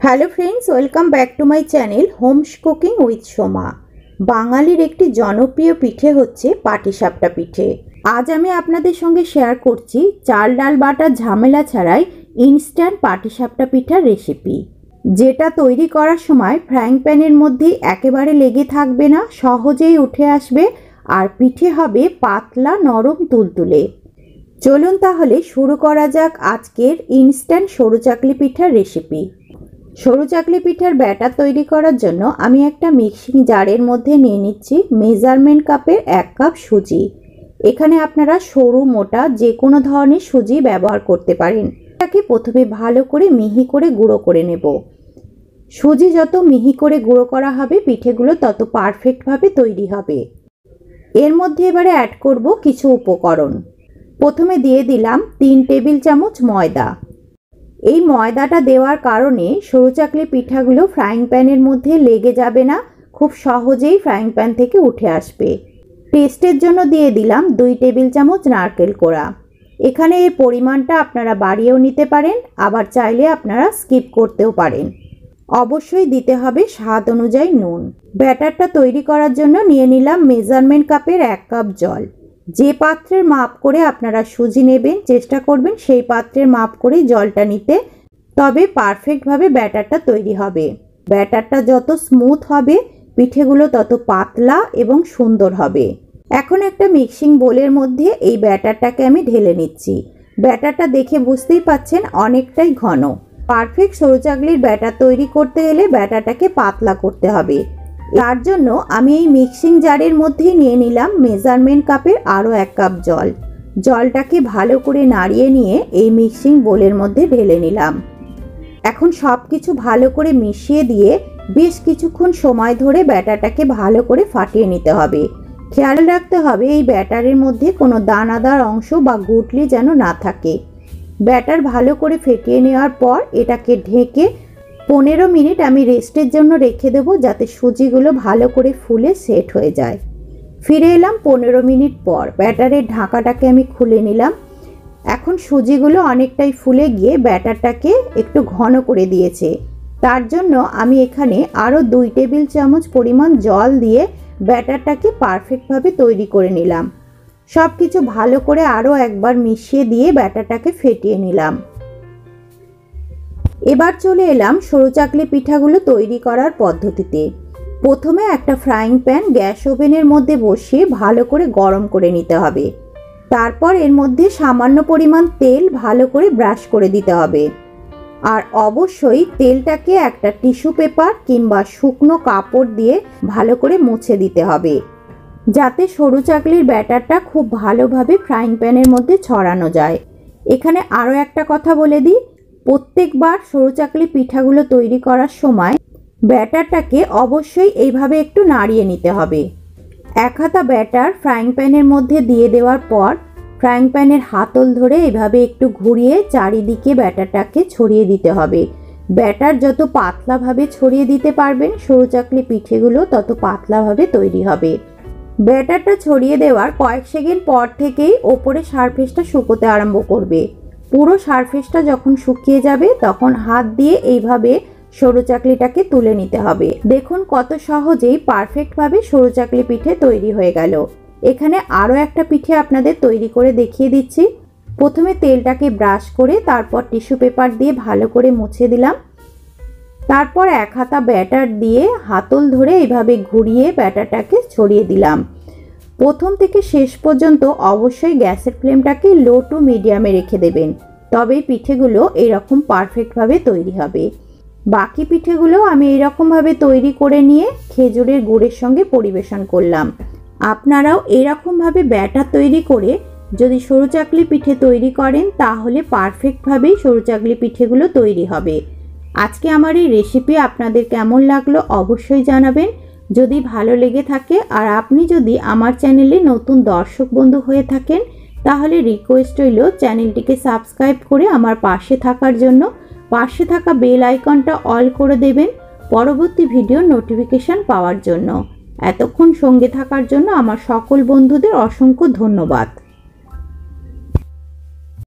Hello friends, welcome back to my channel Holmes cooking with Soma. বাঙালির একটি জনপ্রিয় পিঠে হচ্ছে পাটিসাপটা পিঠে। আজ আমি আপনাদের সঙ্গে শেয়ার করছি চাল ডাল বাটার ঝামেলা ছাড়াই ইনস্ট্যান্ট পাটিসাপটা পিঠার রেসিপি, যেটা তৈরি করার সময় ফ্রাইং প্যানের মধ্যে একেবারে লেগে থাকবে না, সহজেই উঠে আসবে আর পিঠে হবে পাতলা নরম তুলতুলে। চলুন তাহলে শুরু করা যাক আজকের ইনস্ট্যান্ট সরু চাকলি পিঠার রেসিপি। সরু চাকলি পিঠার ব্যাটার তৈরি করার জন্য আমি একটা মিক্সিং জারের মধ্যে নিয়ে নিচ্ছি মেজারমেন্ট কাপের 1 কাপ সুজি। এখানে আপনারা সরু মোটা যে কোনো ধরনের সুজি ব্যবহার করতে পারেন। এটাকে প্রথমে ভালো করে মিহি করে গুঁড়ো করে নেব। সুজি যত মিহি করে গুঁড়ো করা হবে পিঠেগুলো তত পারফেক্টভাবে তৈরি হবে। এর মধ্যে এবারে অ্যাড করব কিছু উপকরণ। প্রথমে দিয়ে দিলাম 3 টেবিল চামচ ময়দা। এই ময়দাটা দেওয়ার কারণে সরু চাকলি পিঠাগুলো ফ্রাইং প্যানের মধ্যে লেগে যাবে না, খুব সহজেই ফ্রাইং প্যান থেকে উঠে আসবে। টেস্টের জন্য দিয়ে দিলাম 2 টেবিল চামচ নারকেল কোড়া। এখানে এই পরিমাণটা আপনারা বাড়িয়েও নিতে পারেন, আবার চাইলে আপনারা স্কিপ করতেও পারেন। অবশ্যই দিতে হবে স্বাদ অনুযায়ী নুন। ব্যাটারটা তৈরি করার জন্য নিয়ে নিলাম মেজারমেন্ট কাপের 1 কাপ জল। যে পাত্রের মাপ করে আপনারা সুজি নেবেন চেষ্টা করবেন সেই পাত্রের মাপ করেই জলটা নিতে, তবে পারফেক্টভাবে ব্যাটারটা তৈরি হবে। ব্যাটারটা যত স্মুথ হবে পিঠেগুলো তত পাতলা এবং সুন্দর হবে। এখন একটা মিক্সিং বোলের মধ্যে এই ব্যাটারটাকে আমি ঢেলে নিচ্ছি। ব্যাটারটা দেখে বুঝতেই পাচ্ছেন অনেকটাই ঘন। পারফেক্ট সরু চাকলির ব্যাটার তৈরি করতে গেলে ব্যাটারটাকে পাতলা করতে হবে। তার জন্য আমি এই মিক্সিং জারের মধ্যে নিয়ে নিলাম মেজারমেন্ট কাপের আরও 1 কাপ জল। জলটাকে ভালো করে নাড়িয়ে নিয়ে এই মিক্সিং বোলের মধ্যে ঢেলে নিলাম। এখন সব কিছু ভালো করে মিশিয়ে দিয়ে বেশ কিছুক্ষণ সময় ধরে ব্যাটারটাকে ভালো করে ফাটিয়ে নিতে হবে। খেয়াল রাখতে হবে এই ব্যাটারের মধ্যে কোনো দানাদার অংশ বা গুটলি যেন না থাকে। ব্যাটার ভালো করে ফেটিয়ে নেওয়ার পর এটাকে ঢেকে 15 মিনিট আমি রেস্টের জন্য রেখে দেবো, যাতে সুজিগুলো ভালো করে ফুলে সেট হয়ে যায়। ফিরে এলাম 15 মিনিট পর। ব্যাটারের ঢাকাটাকে আমি খুলে নিলাম। এখন সুজিগুলো অনেকটাই ফুলে গিয়ে ব্যাটারটাকে একটু ঘন করে দিয়েছে। তার জন্য আমি এখানে আরও 2 টেবিল চামচ পরিমাণ জল দিয়ে ব্যাটারটাকে পারফেক্টভাবে তৈরি করে নিলাম। সব কিছু ভালো করে আরও একবার মিশিয়ে দিয়ে ব্যাটারটাকে ফেটিয়ে নিলাম। এবার চলে এলাম সরু চাকলি পিঠাগুলো তৈরি করার পদ্ধতিতে। প্রথমে একটা ফ্রাইং প্যান গ্যাস ওভেনের মধ্যে বসিয়ে ভালো করে গরম করে নিতে হবে। তারপর এর মধ্যে সামান্য পরিমাণ তেল ভালো করে ব্রাশ করে দিতে হবে। আর অবশ্যই তেলটাকে একটা টিস্যু পেপার কিংবা শুকনো কাপড় দিয়ে ভালো করে মুছে দিতে হবে, যাতে সরু চাকলির ব্যাটারটা খুব ভালোভাবে ফ্রাইং প্যানের মধ্যে ছড়ানো যায়। এখানে আরও একটা কথা বলে দিই, প্রত্যেকবার সরু চাকলি পিঠাগুলো তৈরি করার সময় ব্যাটারটাকে অবশ্যই এইভাবে একটু নাড়িয়ে নিতে হবে। 1 হাতা ব্যাটার ফ্রাইং প্যানের মধ্যে দিয়ে দেওয়ার পর ফ্রাইং প্যানের হাতল ধরে এভাবে একটু ঘুরিয়ে চারিদিকে ব্যাটারটাকে ছড়িয়ে দিতে হবে। ব্যাটার যত পাতলাভাবে ছড়িয়ে দিতে পারবেন সরু চাকলি পিঠেগুলো তত পাতলাভাবে তৈরি হবে। ব্যাটারটা ছড়িয়ে দেওয়ার কয়েক সেকেন্ড পর থেকেই ওপরে সারফেসটা শুকোতে আরম্ভ করবে। পুরো সারফেসটা যখন শুকিয়ে যাবে তখন হাত দিয়ে এইভাবে সরু চাকলিটাকে তুলে নিতে হবে। দেখুন কত সহজেই পারফেক্টভাবে সরু চাকলি পিঠে তৈরি হয়ে গেল। এখানে আরও একটা পিঠে আপনাদের তৈরি করে দেখিয়ে দিচ্ছি। প্রথমে তেলটাকে ব্রাশ করে তারপর টিস্যু পেপার দিয়ে ভালো করে মুছে দিলাম। তারপর 1 হাতা ব্যাটার দিয়ে হাতল ধরে এইভাবে ঘুরিয়ে ব্যাটারটাকে ছড়িয়ে দিলাম। প্রথম থেকে শেষ পর্যন্ত অবশ্যই গ্যাসের ফ্লেমটাকে লো টু মিডিয়ামে রেখে দেবেন, তবেই পিঠেগুলো এরকম পারফেক্টভাবে তৈরি হবে। বাকি পিঠেগুলো আমি এরকমভাবে তৈরি করে নিয়ে খেজুরের গুড়ের সঙ্গে পরিবেশন করলাম। আপনারাও এরকমভাবে ব্যাটার তৈরি করে যদি সরু চাকলি পিঠে তৈরি করেন তাহলে পারফেক্টভাবেই সরু চাকলি পিঠেগুলো তৈরি হবে। আজকে আমার এই রেসিপি আপনাদের কেমন লাগলো অবশ্যই জানাবেন। যদি ভালো লেগে থাকে আর আপনি যদি আমার চ্যানেলে নতুন দর্শক বন্ধু হয়ে থাকেন তাহলে রিকোয়েস্ট রইল চ্যানেলটিকে সাবস্ক্রাইব করে আমার পাশে থাকার জন্য। পাশে থাকা বেল আইকনটা অল করে দেবেন পরবর্তী ভিডিওর নোটিফিকেশন পাওয়ার জন্য। এতক্ষণ সঙ্গে থাকার জন্য আমার সকল বন্ধুদের অসংখ্য ধন্যবাদ।